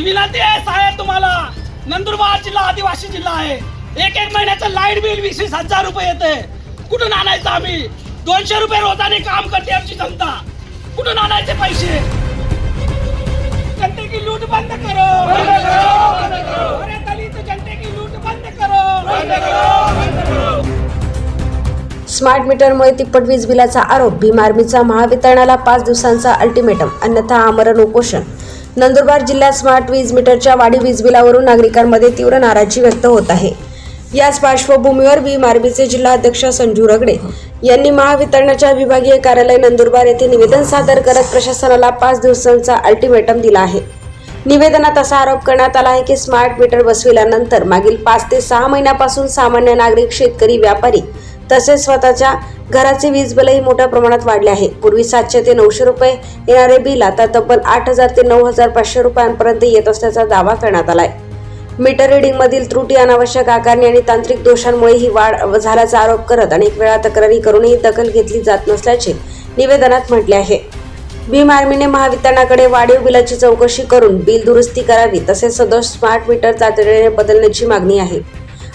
विनंती आहे साहेब तुम्हाला, नंदुरबार जिल्हा आदिवासी जिल्हा आहे. एक महिन्याचं लाईट बिल 20,000 रुपये येते. कुठून आणायचं आम्ही? 200 रुपये रोजाने काम करते आमची जनता. कुठून आणायचे पैसे? जनते की लूट बंद करो. अरे दलित जनते की लूट बंद करो. स्मार्ट मीटरमुळे तिप्पट वीज बिलाचा आरोप. भीम आर्मीचा महावितरणाला 5 दिवसांचा अल्टिमेटम, अन्यथा आमरण उपोषण. नंदुरबार जिल्ह्यात स्मार्ट वीज मीटरच्या वाढीव वीज बिलावरून नागरिकांमध्ये तीव्र नाराजी व्यक्त होत आहे. याच पार्श्वभूमीवर भीम आर्मीचे जिल्हा अध्यक्ष संजू रगडे यांनी महावितरणाच्या विभागीय कार्यालय नंदुरबार येथे निवेदन सादर करत प्रशासनाला 5 दिवसांचा अल्टिमेटम दिला आहे. निवेदनात असा आरोप करण्यात आला आहे की स्मार्ट मीटर बसविल्यानंतर मागील 5 ते 6 महिन्यापासून सामान्य नागरिक, शेतकरी, व्यापारी तसेच स्वतःच्या घराचे वीज बिलही मोठ्या प्रमाणात वाढले आहे. पूर्वी 700 ते 900 रुपये येणारे बिल आता तब्बल 8,000 ते 9,500 रुपयांपर्यंत येत असल्याचा दावा करण्यात आलाय. मीटर रिडिंग मधील त्रुटी, अनावश्यक आकारणी आणि तांत्रिक दोषांमुळे ही वाढ झाल्याचा आरोप करत अनेक वेळा तक्रारी करूनही दखल घेतली जात नसल्याचे निवेदनात म्हटले आहे. भीम आर्मीने महावितरणाकडे वाढीव बिलाची चौकशी करून बिल दुरुस्ती करावी, तसेच सदोष स्मार्ट मीटर तातडीने बदलण्याची मागणी आहे.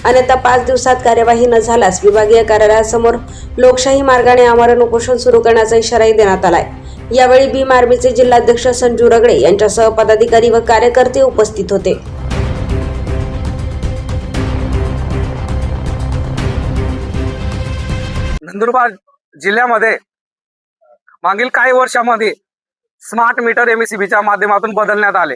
अन्यथा 5 दिवसात कार्यवाही न झाल्यास विभागीय कार्यालयासमोर लोकशाही मार्गाने आमरण उपोषण सुरू करण्याचा इशाराही देण्यात आलाय. यावेळी भीम आर्मीचे जिल्हाध्यक्ष संजू रगडे यांच्यासह पदाधिकारी व कार्यकर्ते उपस्थित होते. नंदुरबार जिल्ह्यामध्ये मागील काही वर्षांमध्ये स्मार्ट मीटर एमएससीबीच्या माध्यमातून बदलण्यात आले,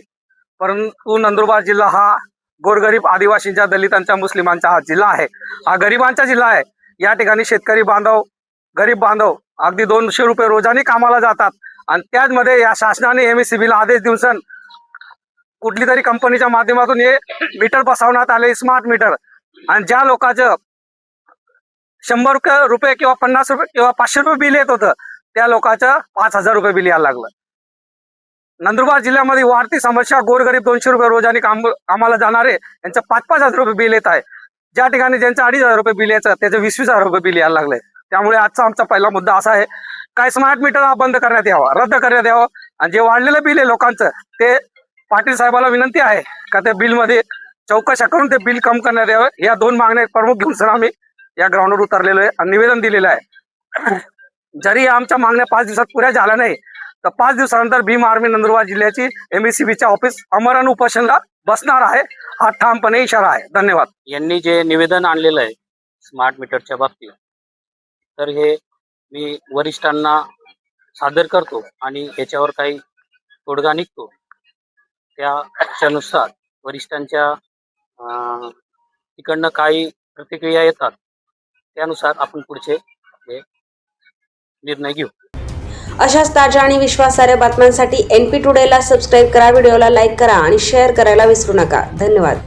परंतु नंदुरबार जिल्हा हा गोरगरीब आदिवासींच्या, दलितांच्या, मुस्लिमांचा हा जिल्हा आहे. हा गरिबांचा जिल्हा आहे. या ठिकाणी शेतकरी बांधव, गरीब बांधव अगदी 200 रुपये रोजाने कामाला जातात आणि त्याचमध्ये या शासनाने एमएससीबीला आदेश देऊन कुठली तरी कंपनीच्या माध्यमातून हे मीटर बसवण्यात आले, स्मार्ट मीटर. आणि ज्या लोकांचं 100 रुपये किंवा 50 रुपये किंवा 500 रुपये बिल येत होतं, त्या लोकांचं 5,000 रुपये बिल यायला लागलं. नंदुरबार जिल्ह्यामध्ये वाढती समस्या, गोरगरीब 200 रुपये रोजाने कामाला जाणारे यांचं 5,000 रुपये बिल येत आहे. ज्या ठिकाणी ज्यांचं 2,500 रुपये बिल यायचं त्याचं 20,000 रुपये बिल यायला लागलंय. त्यामुळे आजचा आमचा पहिला मुद्दा असा आहे, काय स्मार्ट मीटर हा बंद करण्यात यावा, रद्द करण्यात यावं. आणि जे वाढलेलं बिल आहे लोकांचं, ते पाटील साहेबाला विनंती आहे का त्या बिलमध्ये चौकशा करून ते बिल कम करण्यात यावं. या 2 मागण्या प्रमुख घेऊन सर आम्ही या ग्राउंडवर उतरलेलो आहे आणि निवेदन दिलेलं आहे. जरी आमच्या मागण्या 5 दिवसात पुऱ्या झाल्या नाही तर 5 दिवसानंतर भीम आर्मी नंदुरबार जिल्ह्याची एमएससीबीच्या ऑफिस अमरण उपोषणला बसणार आहे. हा ठामपणे इशारा आहे. धन्यवाद. यांनी जे निवेदन आणलेलं आहे स्मार्ट मीटरच्या बाबतीत, तर हे मी वरिष्ठांना सादर करतो आणि याच्यावर काही तोडगा निघतो त्यानुसार वरिष्ठांच्या तिकडनं काही प्रतिक्रिया येतात त्यानुसार आपण पुढचे हे निर्णय घेऊ. अशाच ताज्या आणि विश्वासार्ह बातम्यांसाठी NP टुडेला सबस्क्राईब करा, व्हिडिओला लाईक करा आणि शेअर करायला विसरू नका. धन्यवाद.